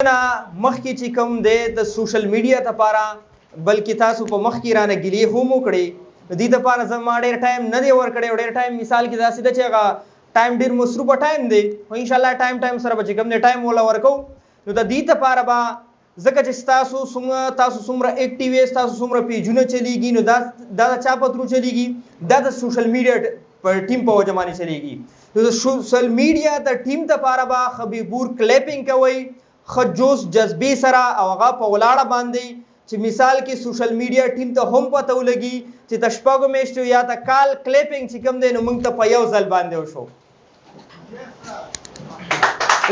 مخکې چې کوم دی د سوشل میډیا لپاره بلکې تاسو په مخکې رانه ګیلې هم وکړې د دې لپاره زما ډېر ټایم نه دی ورکړی او ډېر ټایم مثال کې داسې ده چې هغه ټایم ډېر مصروفه ټایم دی خو انشاءالله ټایم سره به چې کوم دی ټایم وله ورکوو نو د دې لپاره به ځکه چې تاسو څومره اکټیو یې تاسو څومره پیجونه چلیږي نو دا د چا په ترو چلیږي دا د سوشل میډیا په ټیم په وجه باندې چلیږي نو د سوشل میډیا د ټیم لپاره به ښه بېبور کلیپینګ کوئ ښه جوش جذبې سره او هغه په ولاړه باندې چې مثال کې سوشل میډیا ټیم ته هم پته ولګي چې د شپږو میاشتو یا د کال کلیپینګ چې کوم دی نو موږ ته په یو ځل باندې وشو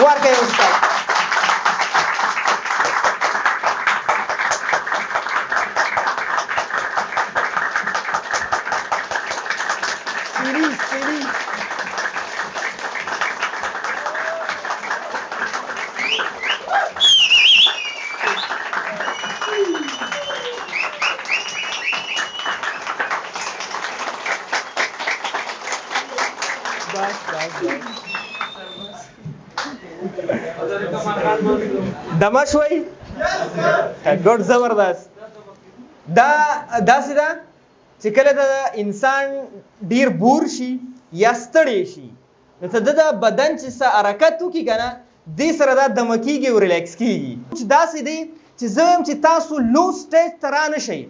ورکوئ استاد دمه شوي ګډ زبردست دا داسې ده چې کله د انسان ډیر بور شي یا ستړی شي نو ته د بدن چې څه حرکت وکړي که نه دې سره دا دمه کېږي او ریلیکس کېږي داسې دی چې زه وایم چې تاسو لو سټیج ته رانه شئ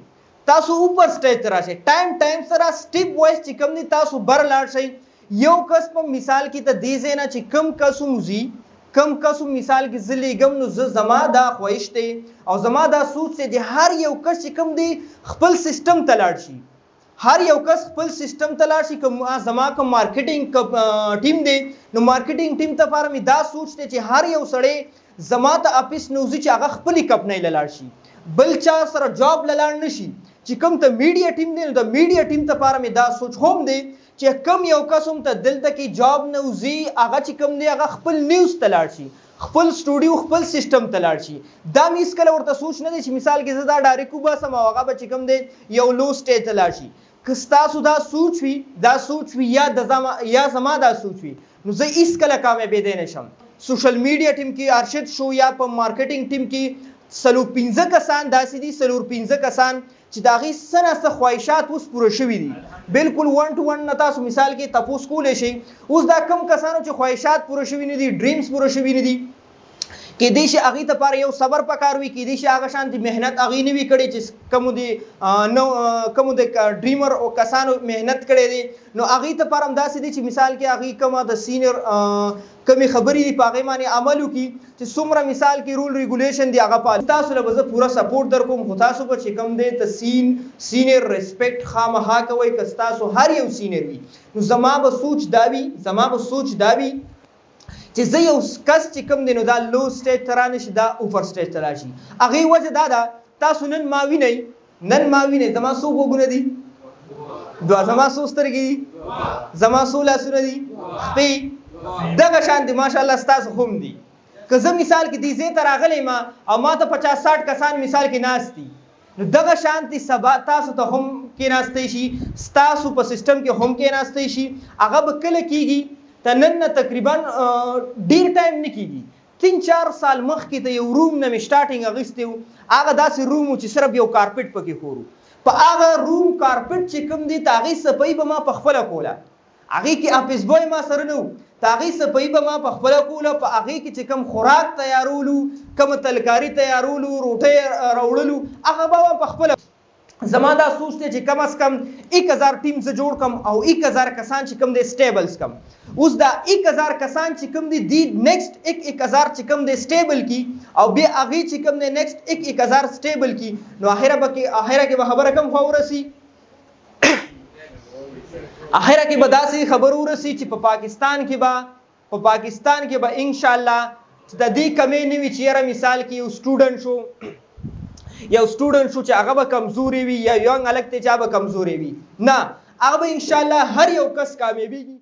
تاسو اوپر سټیج ته راشئ ټایم سره سټیپ وایز چې کوم دی تاسو بر لاړ شئ یو کس په مثال کې ته دې ځای نه چې کم کس وځي کم کس مثال کې زه لیږم نو زما دا خواهش دی او زما دا سوچ دی چې هر یو کس چې کوم دی خپل سیسټم ته لاړ شي هر یو کس خپل سیسټم ته لاړ شي زما کوم مارکیټینګ ټیم دی نو مارکیټینګ ټیم ته لپاره مې دا سوچ دی چې هر یو سړی زما ته اپس نوځي چې هغه خپلې کمپنۍ له لاړ شي بل چا سره جاب له لاړ نه شي چې کوم ته میډیا ټیم دی نو د میډیا ټیم ته لپاره مې دا سوچ هم دی چې کم یو کس هم ته دلته کې جاب نه وځي هغه چې کوم دی هغه خپل نیوز ته لاړ شي خپل سټوډیو خپل سیسټم ته لاړ شي دا مې هېڅکله ورته سوچ نه دی چې مثال کې زه دا ډایرکټ وباسم او هغه به چې کوم دی یو لو سټیج ته لاړ شي که ستاسو دا سوچ وي یا زما دا سوچ وي نو زه هېڅکله کامیابېدی نه شم سوشل میډیا ټیم کې ارشد شو یا په مارکیټینګ ټیم کې 4-5 کسان داسې دي 4-5 کسان چې د هغې څه نه څه خواهشات اوس پوره شوي دي بلکل 1 to 1 نه تاسو مثال کې تپوس کولی شئ اوس دا کم کسانو چې خواهشات پوره شوي نه دي ډریمز پوره شوي نه دي کېدای شي هغې ته لپاره یو صبر پکار وي کېدای شي هغه شانتې محنت هغې نه وي کړی چې کومو د ډریمر او کسانو محنت کړی دی نو هغې ته لپاره هم داسې دی چې مثال کې هغې کومه د سینیر کمې خبرې دي په هغې باندې عمل وکړي چې څومره مثال کې رول ریګولیشن دی هغه پالي تاسو له به زه پوره سپورټ در کوم خو تاسو به چې کوم دی ته سینیر ریسپیکټ خامخا کوئ که ستاسو هر یو سینیر وي نو زما به سوچ دا وي چې زه یو کس چې کوم دی نو دا لو سټیج ته رانه شي دا اوپر سټیج ته راشي هغې وجه دا ده تاسو نن ما وینئ زما څو غوږونه دي دوه زما څو سترګې دي زما څو لاسونه دي خپې دغه شان دي ماشاءالله ستاسو هم دي که زه مثال کې دې ځای ته راغلی ما او ما ته 50-60 کسان مثال کې ناست دي نو دغه شانتې سبا تاسو ته هم کېناستی شي ستاسو په سیسټم کې هم کېناستی شي هغه به کله کېږي ته نن نه تقریبا ډېر ټایم نه کېږي 3-4 سال مخکې ته یو روم نه مې سټارټینګ اخیستی و هغه داسې روم و چې صرف یو کارپېټ پکې خور په هغه روم کارپېټ چې کوم دی ته هغې صفایي به ما پخپله کوله هغې کې آفس بوی ما سره نه و ته هغې صفایي به ما پخپله کوله په هغې کې چې کوم خوراک تیارولو کومه تلکاري تیارولو روټۍ راوړلو هغه به ما پخپله زما دا سوچ دی چې کم از کم 1000 ټیم زه جوړ کم او 1000 کسان چې کوم دی سټیبلز کم اوس دا 1000 کسان چې کوم دی نیکسټ 1000 چې کوم دی سټیبل کی او بیا هغې چې کوم دی نیکسټ 1000 سټیبل کی نو اخره کې به خبره کم خوا ورسي اخره کې به داسې خبر ورسي چې په پاکستان کې به انشاءالله د دې کمې نه وي چې یاره مثال کې یو سټوډنټ شو چې هغه به کمزوري وي یا یو هلک دی چې هغه به کمزوري وي نه هغه به انشاءالله هر یو کس کامیابېږي